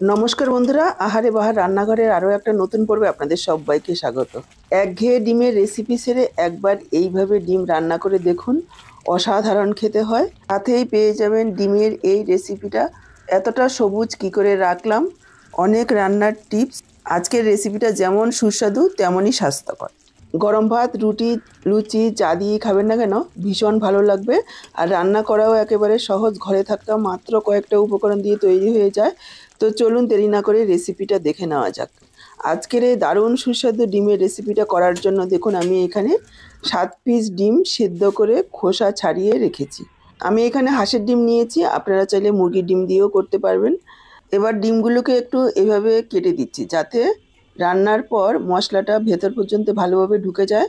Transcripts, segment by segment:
নমস্কার বন্ধুরা, আহারে বাহার রান্নাঘরের আরও একটা নতুন পর্বে আপনাদের সবাইকে স্বাগত। একঘেয়ে ডিমের রেসিপি সেরে একবার এইভাবে ডিম রান্না করে দেখুন, অসাধারণ খেতে হয়। সাথেই পেয়ে যাবেন ডিমের এই রেসিপিটা। এতটা সবুজ কি করে রাখলাম, অনেক রান্নার টিপস। আজকের রেসিপিটা যেমন সুস্বাদু তেমনই স্বাস্থ্যকর। গরম ভাত, রুটি, লুচি যা দিয়ে খাবেন না কেন ভীষণ ভালো লাগবে। আর রান্না করাও একেবারে সহজ, ঘরে থাকা মাত্র কয়েকটা উপকরণ দিয়ে তৈরি হয়ে যায়। তো চলুন দেরি না করে রেসিপিটা দেখে নেওয়া যাক। আজকের এই দারুণ সুস্বাদু ডিমের রেসিপিটা করার জন্য দেখুন আমি এখানে 7 পিস ডিম সেদ্ধ করে খোসা ছাড়িয়ে রেখেছি। আমি এখানে হাঁসের ডিম নিয়েছি, আপনারা চাইলে মুরগির ডিম দিয়েও করতে পারবেন। এবার ডিমগুলোকে একটু এভাবে কেটে দিচ্ছি যাতে রান্নার পর মশলাটা ভেতর পর্যন্ত ভালোভাবে ঢুকে যায়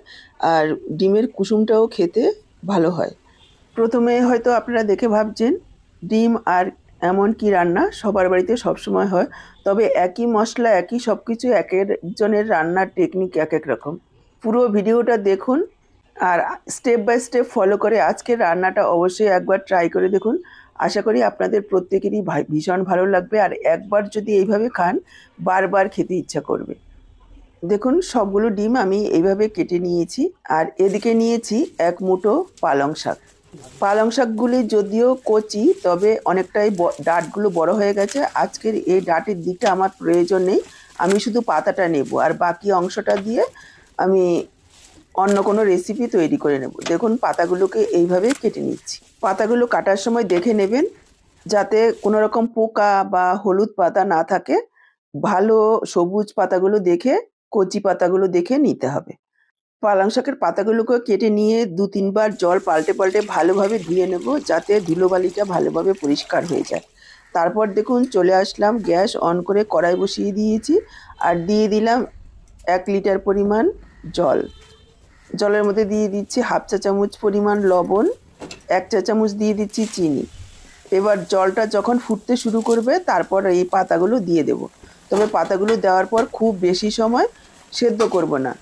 আর ডিমের কুসুমটাও খেতে ভালো হয়। প্রথমে হয়তো আপনারা দেখে ভাবছেন ডিম আর এমন কি রান্না, সবার বাড়িতে সবসময় হয়। তবে একই মশলা একই সব কিছু, এক একজনের রান্নার টেকনিক এক এক রকম। পুরো ভিডিওটা দেখুন আর স্টেপ বাই স্টেপ ফলো করে আজকের রান্নাটা অবশ্যই একবার ট্রাই করে দেখুন। আশা করি আপনাদের প্রত্যেকেরই ভীষণ ভালো লাগবে, আর একবার যদি এইভাবে খান বারবার খেতে ইচ্ছা করবে। দেখুন সবগুলো ডিম আমি এইভাবে কেটে নিয়েছি। আর এদিকে নিয়েছি এক মুঠো পালং শাক। পালং শাকগুলি যদিও কচি, তবে অনেকটাই ডাঁটগুলো বড় হয়ে গেছে। আজকের এই ডাঁটের দিকটা আমার প্রয়োজন নেই, আমি শুধু পাতাটা নেব আর বাকি অংশটা দিয়ে আমি অন্য কোনো রেসিপি তৈরি করে নেব। দেখুন পাতাগুলোকে এইভাবে কেটে নিচ্ছি। পাতাগুলো কাটার সময় দেখে নেবেন যাতে কোনো রকম পোকা বা হলুদ পাতা না থাকে। ভালো সবুজ পাতাগুলো দেখে, কচি পাতাগুলো দেখে নিতে হবে। পালং শাকের পাতাগুলোকে কেটে নিয়ে 2-3 বার জল পাল্টে পাল্টে ভালোভাবে ধুয়ে নেব যাতে ধুলোবালিটা ভালোভাবে পরিষ্কার হয়ে যায়। তারপর দেখুন চলে আসলাম, গ্যাস অন করে কড়াই বসিয়ে দিয়েছি আর দিয়ে দিলাম 1 লিটার পরিমাণ জল। জলের মধ্যে দিয়ে দিচ্ছি হাফ চা চামচ পরিমাণ লবণ, 1 চা চামচ দিয়ে দিচ্ছি চিনি। এবার জলটা যখন ফুটতে শুরু করবে তারপর এই পাতাগুলো দিয়ে দেব। তবে পাতাগুলো দেওয়ার পর খুব বেশি সময় সেদ্ধ করব না,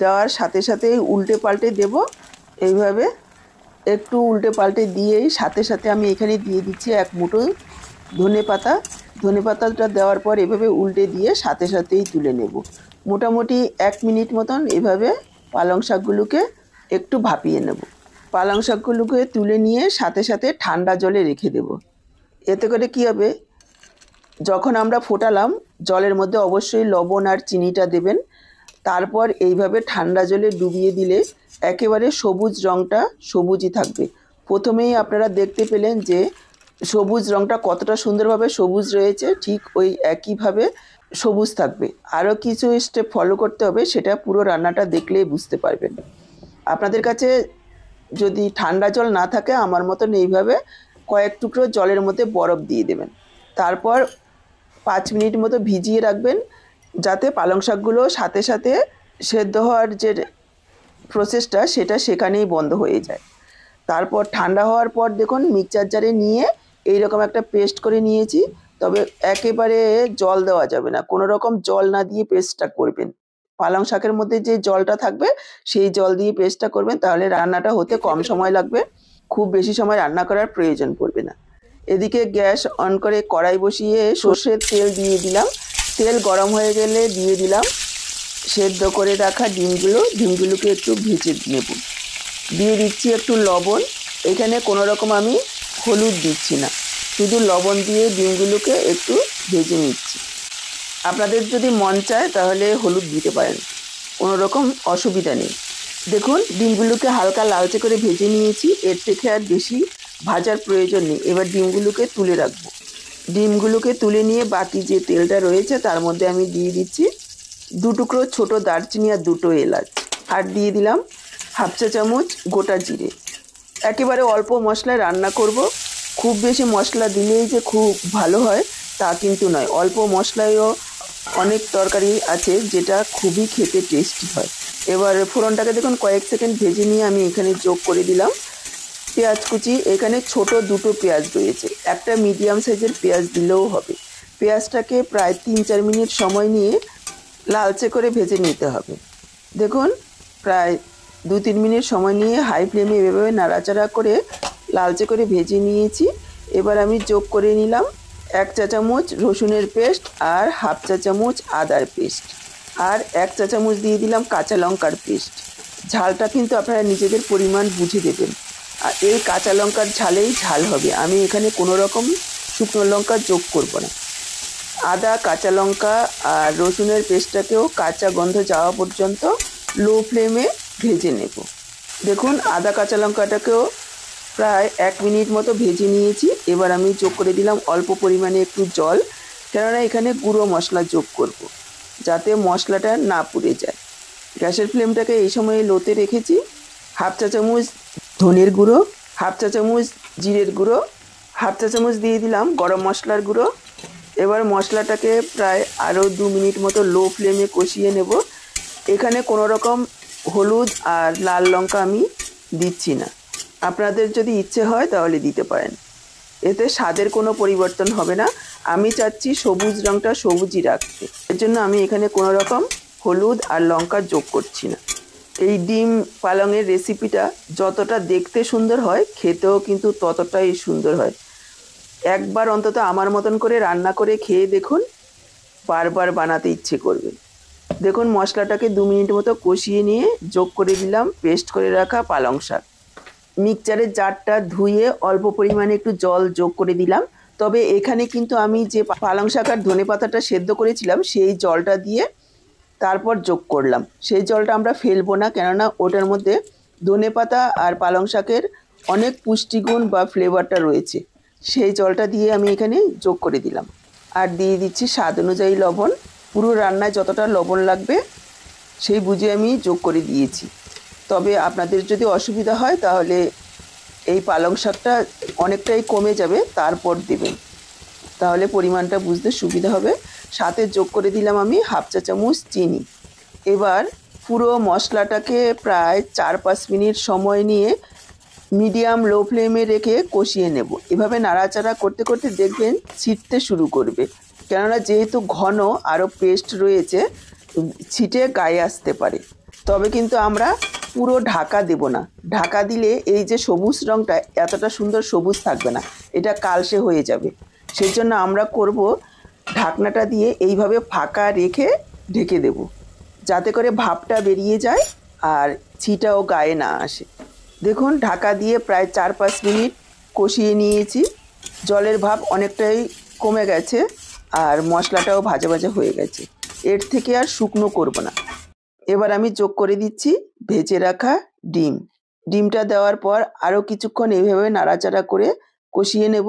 দেওয়ার সাথে সাথেই উল্টে পাল্টে দেব। এইভাবে একটু উল্টে পাল্টে দিয়েই সাথে সাথে আমি এখানে দিয়ে দিচ্ছি 1 মুঠো ধনে পাতা। ধনে পাতাটা দেওয়ার পর এভাবে উল্টে দিয়ে সাথে সাথেই তুলে নেব। মোটামুটি 1 মিনিট মতন এভাবে পালং শাকগুলোকে একটু ভাপিয়ে নেব। পালং শাকগুলোকে তুলে নিয়ে সাথে সাথে ঠান্ডা জলে রেখে দেব। এতে করে কী হবে, যখন আমরা ফোটালাম জলের মধ্যে অবশ্যই লবণ আর চিনিটা দেবেন। তারপর এইভাবে ঠান্ডা জলে ডুবিয়ে দিলে একেবারে সবুজ রঙটা সবুজই থাকবে। প্রথমেই আপনারা দেখতে পেলেন যে সবুজ রঙটা কতটা সুন্দরভাবে সবুজ রয়েছে, ঠিক ওই একইভাবে সবুজ থাকবে। আরও কিছু স্টেপ ফলো করতে হবে, সেটা পুরো রান্নাটা দেখলেই বুঝতে পারবেন। আপনাদের কাছে যদি ঠান্ডা জল না থাকে আমার মতন এইভাবে কয়েক টুকরো জলের মধ্যে বরফ দিয়ে দেবেন। তারপর 5 মিনিট মতো ভিজিয়ে রাখবেন যাতে পালং শাকগুলো সাথে সাথে সেদ্ধ হওয়ার যে প্রসেসটা সেটা সেখানেই বন্ধ হয়ে যায়। তারপর ঠান্ডা হওয়ার পর দেখুন মিক্সচার জারে নিয়ে এইরকম একটা পেস্ট করে নিয়েছি। তবে একেবারে জল দেওয়া যাবে না, কোনো রকম জল না দিয়ে পেস্টটা করবেন। পালং শাকের মধ্যে যে জলটা থাকবে সেই জল দিয়ে পেস্টটা করবেন, তাহলে রান্নাটা হতে কম সময় লাগবে, খুব বেশি সময় রান্না করার প্রয়োজন পড়বে না। এদিকে গ্যাস অন করে কড়াই বসিয়ে সর্ষের তেল দিয়ে দিলাম। তেল গরম হয়ে গেলে দিয়ে দিলাম সেদ্ধ করে রাখা ডিমগুলোকে একটু ভেজে নেব। দিয়ে দিচ্ছি একটু লবণ। এখানে কোনো রকম আমি হলুদ দিচ্ছি না, শুধু লবণ দিয়ে ডিমগুলোকে একটু ভেজে নিচ্ছি। আপনাদের যদি মন চায় তাহলে হলুদ দিতে পারেন, কোনো রকম অসুবিধা নেই। দেখুন ডিমগুলোকে হালকা লালচে করে ভেজে নিয়েছি, এর থেকে আর বেশি ভাজার প্রয়োজন নেই। এবার ডিমগুলোকে তুলে রাখবো। ডিমগুলোকে তুলে নিয়ে বাকি যে তেলটা রয়েছে তার মধ্যে আমি দিয়ে দিচ্ছি 2 টুকরো ছোটো দারচিনি আর 2টো এলাচ, আর দিয়ে দিলাম হাফ চা চামচ গোটা জিরে। একেবারে অল্প মশলায় রান্না করব, খুব বেশি মশলা দিলেই যে খুব ভালো হয় তা কিন্তু নয়। অল্প মশলায়ও অনেক তরকারি আছে যেটা খুবই খেতে টেস্টি হয়। এবার ফোড়নটাকে দেখুন কয়েক সেকেন্ড ভেজে নিয়ে আমি এখানে যোগ করে দিলাম পেঁয়াজ কুচি। এখানে ছোট 2টো পেঁয়াজ রয়েছে, একটা মিডিয়াম সাইজের পেঁয়াজ দিলেও হবে। পেঁয়াজটাকে প্রায় 3-4 মিনিট সময় নিয়ে লালচে করে ভেজে নিতে হবে। দেখুন প্রায় 2-3 মিনিট সময় নিয়ে হাই ফ্লেমে এভাবে নাড়াচাড়া করে লালচে করে ভেজে নিয়েছি। এবার আমি যোগ করে নিলাম 1 চা চামচ রসুনের পেস্ট আর হাফ চা চামচ আদার পেস্ট আর 1 চা চামচ দিয়ে দিলাম কাঁচা লঙ্কার পেস্ট। ঝালটা কিন্তু আপনারা নিজেদের পরিমাণ বুঝে দেবেন। আর এই কাঁচা লঙ্কার ঝালেই ঝাল হবে, আমি এখানে কোনো রকম শুকনো লঙ্কা যোগ করব না। আদা, কাঁচা লঙ্কা আর রসুনের পেস্টটাকেও কাঁচা গন্ধ যাওয়া পর্যন্ত লো ফ্লেমে ভেজে নেব। দেখুন আদা কাঁচা লঙ্কাটাকেও প্রায় 1 মিনিট মতো ভেজে নিয়েছি। এবার আমি যোগ করে দিলাম অল্প পরিমাণে একটু জল, কেননা এখানে গুঁড়ো মশলা যোগ করব, যাতে মশলাটা না পুড়ে যায়। গ্যাসের ফ্লেমটাকে এই সময় লোতে রেখেছি। হাফ চা চামচ ধনের গুঁড়ো, হাফ চা চামচ জিরের গুঁড়ো, হাফ চা চামচ দিয়ে দিলাম গরম মশলার গুঁড়ো। এবার মশলাটাকে প্রায় আরও 2 মিনিট মতো লো ফ্লেমে কষিয়ে নেব। এখানে কোনো রকম হলুদ আর লাল লঙ্কা আমি দিচ্ছি না, আপনাদের যদি ইচ্ছে হয় তাহলে দিতে পারেন, এতে স্বাদের কোনো পরিবর্তন হবে না। আমি চাচ্ছি সবুজ রঙটা সবুজই রাখতে, এর জন্য আমি এখানে কোনো রকম হলুদ আর লঙ্কা যোগ করছি না। এই ডিম পালংয়ের রেসিপিটা যতটা দেখতে সুন্দর হয়, খেতেও কিন্তু ততটাই সুন্দর হয়। একবার অন্তত আমার মতন করে রান্না করে খেয়ে দেখুন, বারবার বানাতে ইচ্ছে করবে। দেখুন মশলাটাকে 2 মিনিট মতো কষিয়ে নিয়ে যোগ করে দিলাম পেস্ট করে রাখা পালং শাক। মিক্সচারের জারটা ধুয়ে অল্প পরিমাণে একটু জল যোগ করে দিলাম। তবে এখানে কিন্তু আমি যে পালং শাক আর ধনেপাতাটা সেদ্ধ করেছিলাম সেই জলটা দিয়ে তারপর যোগ করলাম। সেই জলটা আমরা ফেলবো না, কেননা ওটার মধ্যে ধনেপাতা আর পালং শাকের অনেক পুষ্টিগুণ বা ফ্লেভারটা রয়েছে। সেই জলটা দিয়ে আমি এখানে যোগ করে দিলাম। আর দিয়ে দিচ্ছি স্বাদ অনুযায়ী লবণ। পুরো রান্নায় যতটা লবণ লাগবে সেই বুঝে আমি যোগ করে দিয়েছি। তবে আপনাদের যদি অসুবিধা হয় তাহলে এই পালং শাকটা অনেকটাই কমে যাবে, তারপর দেবেন, তাহলে পরিমাণটা বুঝতে সুবিধা হবে। সাথে যোগ করে দিলাম আমি হাফ চা চামচ চিনি। এবার পুরো মশলাটাকে প্রায় 4-5 মিনিট সময় নিয়ে মিডিয়াম লো ফ্লেমে রেখে কষিয়ে নেব। এভাবে নাড়াচাড়া করতে করতে দেখবেন ছিটতে শুরু করবে, কেননা যেহেতু ঘন আরও পেস্ট রয়েছে, ছিটে গায়ে আসতে পারে। তবে কিন্তু আমরা পুরো ঢাকা দেব না, ঢাকা দিলে এই যে সবুজ রঙটা এতটা সুন্দর সবুজ থাকবে না, এটা কালসে হয়ে যাবে। সেই জন্য আমরা করব ঢাকনাটা দিয়ে এইভাবে ফাঁকা রেখে ঢেকে দেব, যাতে করে ভাপটা বেরিয়ে যায় আর ছিটাও গায়ে না আসে। দেখুন ঢাকা দিয়ে প্রায় 4-5 মিনিট কষিয়ে নিয়েছি। জলের ভাপ অনেকটাই কমে গেছে আর মশলাটাও ভাজা ভাজা হয়ে গেছে। এর থেকে আর শুকনো করব না। এবার আমি যোগ করে দিচ্ছি ভেজে রাখা ডিম। ডিমটা দেওয়ার পর আরও কিছুক্ষণ এইভাবে নাড়াচাড়া করে কষিয়ে নেব।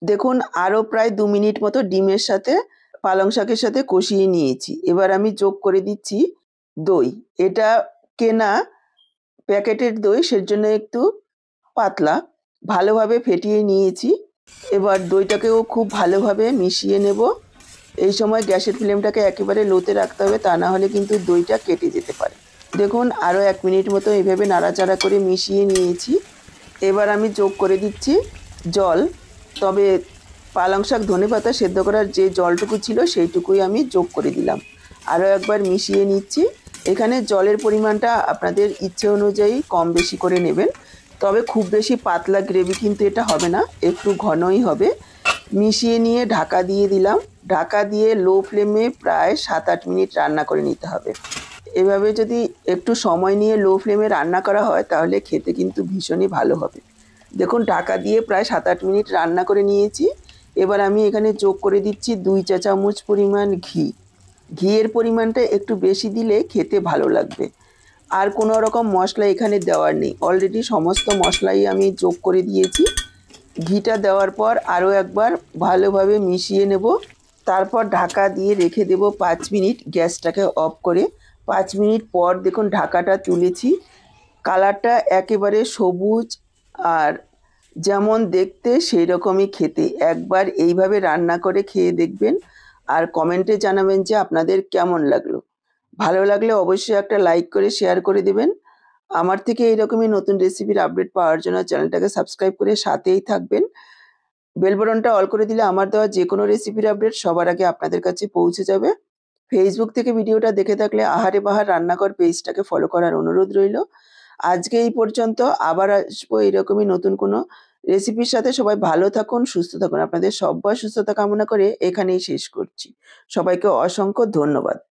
দেখুন আরও প্রায় 2 মিনিট মতো ডিমের সাথে পালং শাকের সাথে কষিয়ে নিয়েছি। এবার আমি যোগ করে দিচ্ছি দই। এটা কেনা প্যাকেটের দই, সেজন্য একটু পাতলা, ভালোভাবে ফেটিয়ে নিয়েছি। এবার দইটাকেও খুব ভালোভাবে মিশিয়ে নেব। এই সময় গ্যাসের ফ্লেমটাকে একেবারে লোতে রাখতে হবে, তা না হলে কিন্তু দইটা কেটে যেতে পারে। দেখুন আরও 1 মিনিট মতো এইভাবে নাড়াচাড়া করে মিশিয়ে নিয়েছি। এবার আমি যোগ করে দিচ্ছি জল। তবে পালং শাক ধনেপাতা সেদ্ধ করার যে জলটুকু ছিল সেইটুকুই আমি যোগ করে দিলাম। আরও একবার মিশিয়ে নিচ্ছি। এখানে জলের পরিমাণটা আপনাদের ইচ্ছে অনুযায়ী কম বেশি করে নেবেন, তবে খুব বেশি পাতলা গ্রেভি কিন্তু এটা হবে না, একটু ঘনই হবে। মিশিয়ে নিয়ে ঢাকা দিয়ে দিলাম। ঢাকা দিয়ে লো ফ্লেমে প্রায় 7-8 মিনিট রান্না করে নিতে হবে। এভাবে যদি একটু সময় নিয়ে লো ফ্লেমে রান্না করা হয় তাহলে খেতে কিন্তু ভীষণই ভালো হবে। দেখুন ঢাকা দিয়ে প্রায় 7-8 মিনিট রান্না করে নিয়েছি। এবার আমি এখানে যোগ করে দিচ্ছি 2 চা চামচ পরিমাণ ঘি। ঘিয়ের পরিমাণটা একটু বেশি দিলে খেতে ভালো লাগবে। আর কোনো রকম মশলা এখানে দেওয়ার নেই, অলরেডি সমস্ত মশলাই আমি যোগ করে দিয়েছি। ঘিটা দেওয়ার পর আরও একবার ভালোভাবে মিশিয়ে নেব। তারপর ঢাকা দিয়ে রেখে দেব 5 মিনিট, গ্যাসটাকে অফ করে। 5 মিনিট পর দেখুন ঢাকাটা তুলেছি। কালারটা একেবারে সবুজ আর যেমন দেখতে সেই রকমই খেতে। একবার এইভাবে রান্না করে খেয়ে দেখবেন আর কমেন্টে জানাবেন যে আপনাদের কেমন লাগলো। ভালো লাগলে অবশ্যই একটা লাইক করে শেয়ার করে দেবেন। আমার থেকে এইরকমই নতুন রেসিপির আপডেট পাওয়ার জন্য চ্যানেলটাকে সাবস্ক্রাইব করে সাথেই থাকবেন। বেল বাটনটা অল করে দিলে আমার দেওয়া যে কোনো রেসিপির আপডেট সবার আগে আপনাদের কাছে পৌঁছে যাবে। ফেসবুক থেকে ভিডিওটা দেখে থাকলে আহারে বাহার রান্নাঘর পেজটাকে ফলো করার অনুরোধ রইল। আজকে এই পর্যন্ত, আবার আসবো এরকমই নতুন কোনো রেসিপির সাথে সবাই ভালো থাকুন, সুস্থ থাকুন। আপনাদের সব্বার সুস্থতা কামনা করে এখানেই শেষ করছি। সবাইকে অসংখ্য ধন্যবাদ।